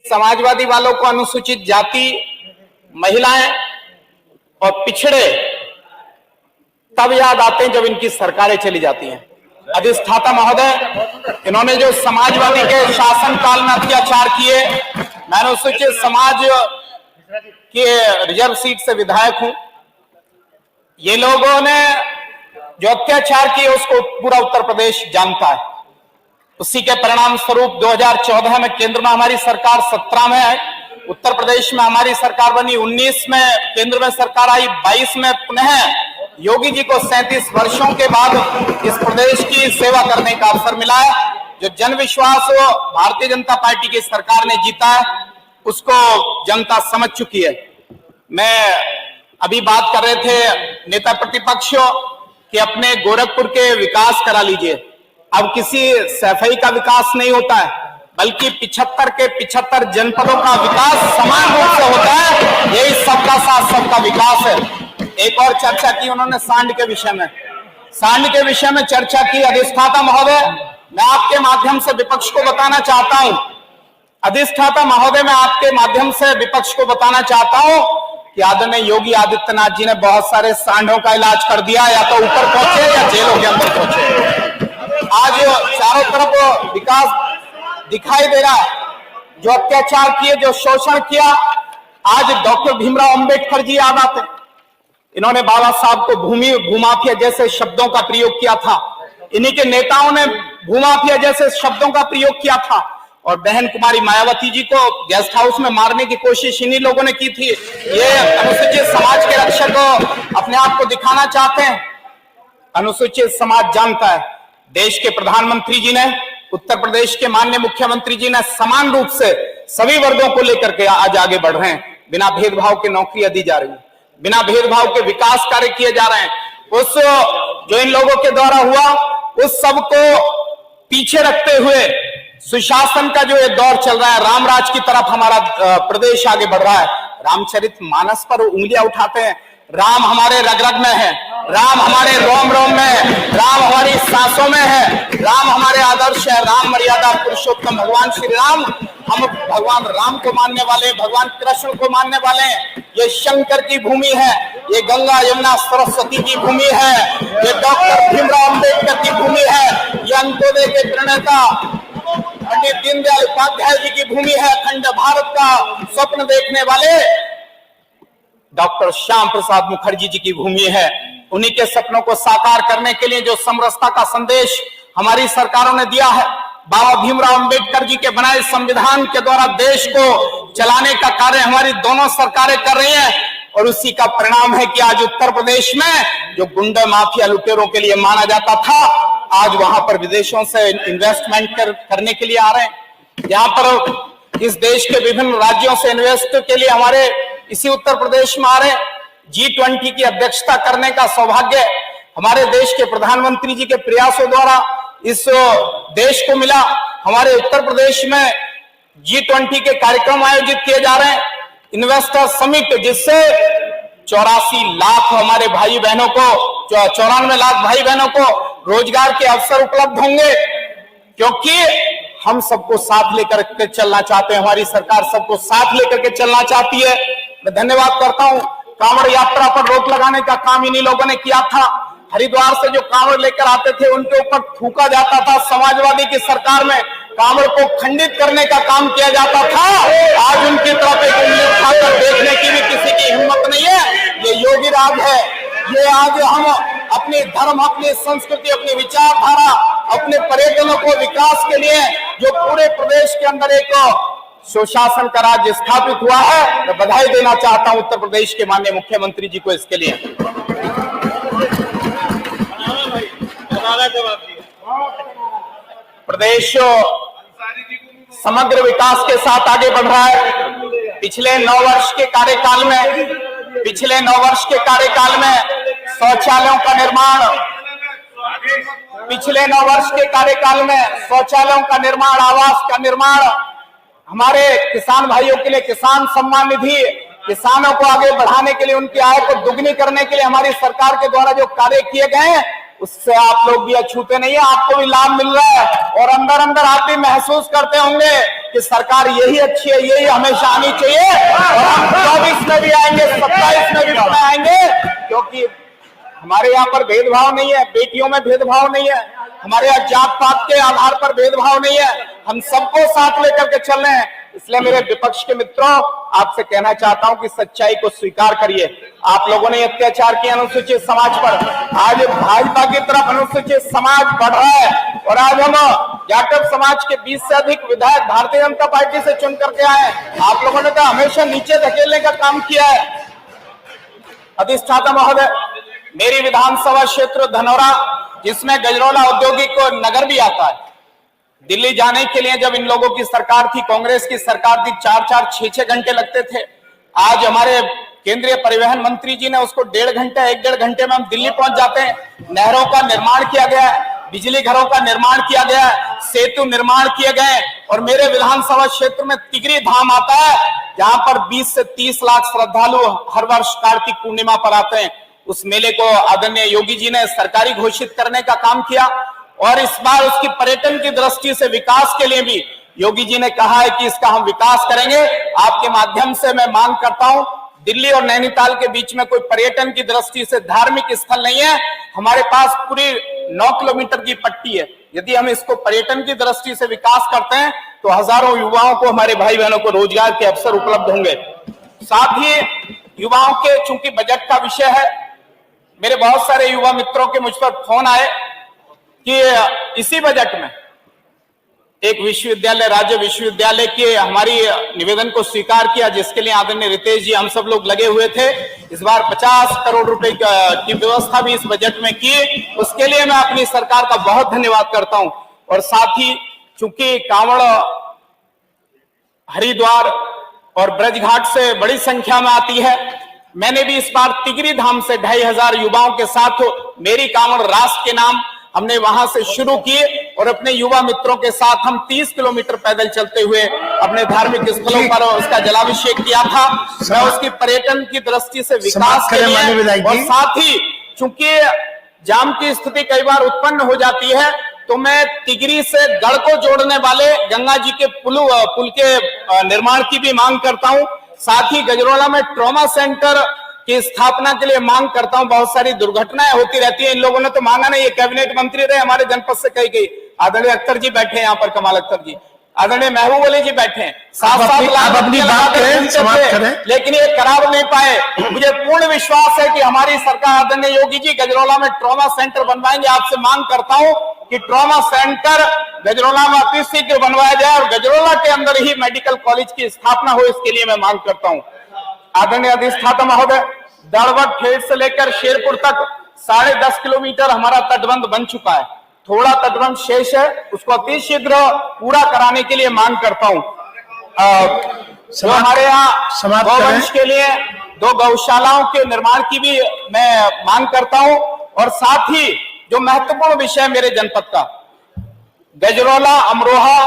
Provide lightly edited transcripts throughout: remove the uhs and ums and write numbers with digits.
समाजवादी वालों को अनुसूचित जाति, महिलाएं और पिछड़े तब याद आते हैं जब इनकी सरकारें चली जाती हैं। अधिष्ठाता महोदय, इन्होंने जो समाजवादी के शासनकाल में अत्याचार किए, मैं अनुसूचित समाज के रिजर्व सीट से विधायक हूं, ये लोगों ने जो अत्याचार किए उसको पूरा उत्तर प्रदेश जानता है। उसी के परिणाम स्वरूप 2014 में केंद्र में हमारी सरकार, 17 में है, उत्तर प्रदेश में हमारी सरकार बनी, 19 में केंद्र में सरकार आई, 22 में पुनः योगी जी को 37 वर्षों के बाद इस प्रदेश की सेवा करने का अवसर मिला है। जो जन विश्वास भारतीय जनता पार्टी की सरकार ने जीता है उसको जनता समझ चुकी है। मैं अभी बात कर रहे थे नेता प्रतिपक्ष कि अपने गोरखपुर के विकास करा लीजिए। अब किसी सफाई का विकास नहीं होता है, बल्कि 75 के 75 जनपदों का विकास समान रूप से होता है। यही सबका साथ सबका विकास है। एक और चर्चा की उन्होंने सांड के विषय में, सांड के विषय में चर्चा की। अधिष्ठाता महोदय, मैं आपके माध्यम से विपक्ष को बताना चाहता हूं, अधिष्ठाता महोदय, मैं आपके माध्यम से विपक्ष को बताना चाहता हूं कि आदरणीय योगी आदित्यनाथ जी ने बहुत सारे सांडों का इलाज कर दिया, या तो ऊपर पहुंचे या जेलों के अंदर पहुंचे। आज चारों तरफ विकास दिखाई दे रहा है। जो अत्याचार किए, जो शोषण किया, आज डॉक्टर भीमराव अंबेडकर जी याद आते। इन्होंने बाबा साहब को भूमाफिया जैसे शब्दों का प्रयोग किया था। इन्हीं के नेताओं ने भूमाफिया जैसे शब्दों का प्रयोग किया था। और बहन कुमारी मायावती जी को गेस्ट हाउस में मारने की कोशिश इन्हीं लोगों ने की थी। ये अनुसूचित समाज के रक्षक अपने आप को दिखाना चाहते हैं। अनुसूचित समाज जानता है, देश के प्रधानमंत्री जी ने, उत्तर प्रदेश के माननीय मुख्यमंत्री जी ने समान रूप से सभी वर्गों को लेकर के आज आगे बढ़ रहे हैं। बिना भेदभाव के नौकरियां दी जा रही है, बिना भेदभाव के विकास कार्य किए जा रहे हैं। उस जो इन लोगों के द्वारा हुआ उस सब को पीछे रखते हुए सुशासन का जो ये दौर चल रहा है, रामराज की तरफ हमारा प्रदेश आगे बढ़ रहा है। रामचरितमानस पर उंगलियां उठाते हैं। राम हमारे रग रग में है, राम हमारे रोम रोम में है, राम हमारी सांसों में है, राम हमारे आदर्श है, राम मर्यादा पुरुषोत्तम भगवान श्री राम। हम भगवान राम को मानने वाले, भगवान कृष्ण को मानने वाले हैं। ये शंकर की भूमि है, ये गंगा यमुना सरस्वती की भूमि है, ये डॉक्टर भीमराव अंबेडकर की भूमि है, ये अंत्योदय के प्रणेता पंडित दीनदयाल उपाध्याय जी की भूमि है, अखंड भारत का स्वप्न देखने वाले डॉक्टर श्याम प्रसाद मुखर्जी जी की भूमि है। उन्हीं के सपनों को साकार करने के लिए जो समरसता का संदेश हमारी सरकारों ने दिया है, बाबा भीमराव अंबेडकर जी के बनाए संविधान के द्वारा देश को चलाने का कार्य हमारी दोनों सरकारें कर रही हैं। और उसी का परिणाम है कि आज उत्तर प्रदेश में जो गुंडा माफिया लुटेरों के लिए माना जाता था, आज वहां पर विदेशों से इन्वेस्टमेंट करने के लिए आ रहे हैं। यहाँ पर इस देश के विभिन्न राज्यों से इन्वेस्ट के लिए हमारे इसी उत्तर प्रदेश में आ रहे हैं। G20 की अध्यक्षता करने का सौभाग्य हमारे देश के प्रधानमंत्री जी के प्रयासों द्वारा इस देश को मिला। हमारे उत्तर प्रदेश में G20 के कार्यक्रम आयोजित किए जा रहे हैं, इन्वेस्टर समिट, जिससे 84 लाख हमारे भाई बहनों को, 94 लाख भाई बहनों को रोजगार के अवसर उपलब्ध होंगे। क्योंकि हम सबको साथ लेकर के चलना चाहते हैं, हमारी सरकार सबको साथ लेकर के चलना चाहती है। मैं धन्यवाद करता हूं। कांवड़ यात्रा पर रोक लगाने का काम इन्हीं लोगों ने किया था। हरिद्वार से जो कांवड़ लेकर आते थे उनके ऊपर थूका जाता था। समाजवादी की सरकार में कांवड़ को खंडित करने का काम किया जाता था। आज उनकी तरफ एक उंगली उठाकर देखने की भी किसी की हिम्मत नहीं है। ये योगी राज है। ये आज हम अपने धर्म, अपनी संस्कृति, अपनी विचारधारा, अपने पर्यटनों को विकास के लिए जो पूरे प्रदेश के अंदर एक सुशासन का राज्य स्थापित हुआ है, मैं बधाई देना चाहता हूं उत्तर प्रदेश के माननीय मुख्यमंत्री जी को इसके लिए। प्रदेश समग्र विकास के साथ आगे बढ़ रहा है। पिछले 9 वर्ष के कार्यकाल में शौचालयों का निर्माण, पिछले 9 वर्ष के कार्यकाल में शौचालयों का निर्माण, आवास का निर्माण, हमारे किसान भाइयों के लिए किसान सम्मान निधि, किसानों को आगे बढ़ाने के लिए, उनकी आय को दुगनी करने के लिए हमारी सरकार के द्वारा जो कार्य किए गए हैं, उससे आप लोग भी अछूते नहीं है। आपको भी लाभ मिल रहा है और अंदर अंदर आप भी महसूस करते होंगे कि सरकार यही अच्छी है, यही हमेशा आनी चाहिए और हम 24 में भी आएंगे, 27 में भी आएंगे, क्योंकि हमारे यहाँ पर भेदभाव नहीं है, बेटियों में भेदभाव नहीं है, हमारे यहाँ जात पात के आधार पर भेदभाव नहीं है, हम सबको साथ लेकर के चल रहे हैं। इसलिए मेरे विपक्ष के मित्रों, आपसे कहना चाहता हूं कि सच्चाई को स्वीकार करिए। आप लोगों ने अत्याचार किया अनुसूचित समाज पर, आज भाजपा की तरफ अनुसूचित समाज बढ़ रहा है और आज हम जाटव समाज के 20 से अधिक विधायक भारतीय जनता पार्टी से चुन करके आए। आप लोगों ने तो हमेशा नीचे धकेलने का काम किया है। अधिष्ठाता महोदय, मेरी विधानसभा क्षेत्र धनौरा, जिसमें गजरौला औद्योगिक नगर भी आता है, दिल्ली जाने के लिए जब इन लोगों की सरकार थी, कांग्रेस की सरकार थी, 4-4, 6-6 घंटे लगते थे। आज हमारे केंद्रीय परिवहन मंत्री जी ने उसको 1.5 घंटे 1.5 घंटे में हम दिल्ली पहुंच जाते हैं। नहरों का निर्माण किया गया है, बिजली घरों का निर्माण किया गया है, सेतु निर्माण किए गए और मेरे विधानसभा क्षेत्र में तिगरी धाम आता है, जहां पर 20 से 30 लाख श्रद्धालु हर वर्ष कार्तिक पूर्णिमा पर आते हैं। उस मेले को आदरणीय योगी जी ने सरकारी घोषित करने का काम किया और इस बार उसकी पर्यटन की दृष्टि से विकास के लिए भी योगी जी ने कहा है कि इसका हम विकास करेंगे। आपके माध्यम से मैं मांग करता हूं, दिल्ली और नैनीताल के बीच में कोई पर्यटन की दृष्टि से धार्मिक स्थल नहीं है। हमारे पास पूरी 9 किलोमीटर की पट्टी है। यदि हम इसको पर्यटन की दृष्टि से विकास करते हैं तो हजारों युवाओं को, हमारे भाई बहनों को रोजगार के अवसर उपलब्ध होंगे। साथ ही युवाओं के, चूंकि बजट का विषय है, मेरे बहुत सारे युवा मित्रों के मुझ पर फोन आए कि इसी बजट में एक विश्वविद्यालय, राज्य विश्वविद्यालय के हमारी निवेदन को स्वीकार किया, जिसके लिए आदरणीय रितेश जी हम सब लोग लगे हुए थे। इस बार 50 करोड़ रुपए की व्यवस्था भी इस बजट में की। उसके लिए मैं अपनी सरकार का बहुत धन्यवाद करता हूं। और साथ ही चूंकि कांवड़ हरिद्वार और ब्रजघाट से बड़ी संख्या में आती है, मैंने भी इस बार तिगरी धाम से 2500 युवाओं के साथ मेरी कांवड़ राष्ट्र के नाम हमने वहां से शुरू किए और अपने युवा मित्रों के साथ हम 30 किलोमीटर पैदल चलते हुए अपने धार्मिक स्थलों पर उसका जलाभिषेक किया था। मैं उसकी पर्यटन की दृष्टि से विकास के लिए और साथ ही चूंकि जाम की स्थिति कई बार उत्पन्न हो जाती है, तो मैं तिगरी से गढ़ को जोड़ने वाले गंगा जी के पुल के निर्माण की भी मांग करता हूं। साथ ही गजरौला में ट्रॉमा सेंटर की स्थापना के लिए मांग करता हूं। बहुत सारी दुर्घटनाएं होती रहती हैं, इन लोगों ने तो मांगा नहीं। ये कैबिनेट मंत्री रहे हमारे जनपद से, कही गई। आदरणीय अख्तर जी बैठे हैं यहाँ पर, कमाल अख्तर जी, आदरणीय महबूब अली जी बैठे हैं। 7-7 लाख अपनी बात करें, लेकिन ये करा नहीं पाए। मुझे पूर्ण विश्वास है कि हमारी सरकार, आदरणीय योगी जी गजरौला में ट्रॉमा सेंटर बनवाएंगे। आपसे मांग करता हूं कि ट्रॉमा सेंटर गजरौला में अति शीघ्र बनवाया जाए और गजरौला के अंदर ही मेडिकल कॉलेज की स्थापना हो, इसके लिए मैं मांग करता हूं। आदरणीय अधिष्ठाता महोदय, दड़वट खेड़ से लेकर शेरपुर तक 10.5 किलोमीटर हमारा तटबंध बन चुका है। थोड़ा तटबंध शेष है, उसको अति शीघ्र पूरा कराने के लिए मांग करता हूं। जो हमारे यहाँ गौवंश के लिए 2 गौशालाओं के निर्माण की भी मैं मांग करता हूं। और साथ ही जो महत्वपूर्ण विषय मेरे जनपद का, गजरौला अमरोहा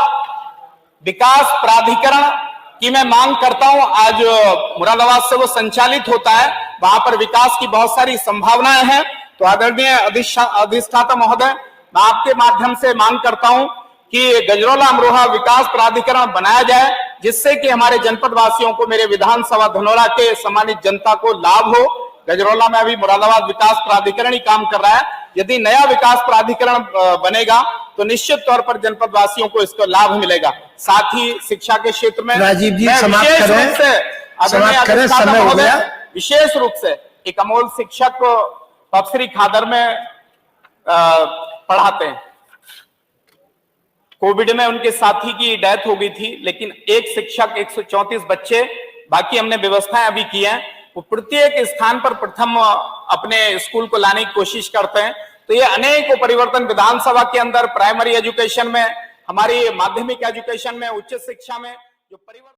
विकास प्राधिकरण की मैं मांग करता हूं। आज मुरादाबाद से वो संचालित होता है, वहां पर विकास की बहुत सारी संभावनाएं हैं। तो आदरणीय अधिष्ठाता महोदय, मैं आपके माध्यम से मांग करता हूं कि गजरौला अमरोहा विकास प्राधिकरण बनाया जाए, जिससे कि हमारे जनपद वासियों को, मेरे विधानसभा धनौरा के सम्मानित जनता को लाभ हो। गजरौला में अभी मुरादाबाद विकास प्राधिकरण ही काम कर रहा है। यदि नया विकास प्राधिकरण बनेगा तो निश्चित तौर पर जनपद वासियों को इसका लाभ मिलेगा। साथ ही शिक्षा के क्षेत्र में राजीव जी समाप्त करें, विशेष रूप से एक अमोल शिक्षक को पपसरी खादर में पढ़ाते हैं। कोविड में उनके साथी की डेथ हो गई थी, लेकिन एक शिक्षक 134 बच्चे, बाकी हमने व्यवस्थाएं अभी की हैं, वो प्रत्येक स्थान पर प्रथम अपने स्कूल को लाने की कोशिश करते हैं। तो ये अनेक परिवर्तन विधानसभा के अंदर, प्राइमरी एजुकेशन में, हमारी माध्यमिक एजुकेशन में, उच्च शिक्षा में जो परिवर्तन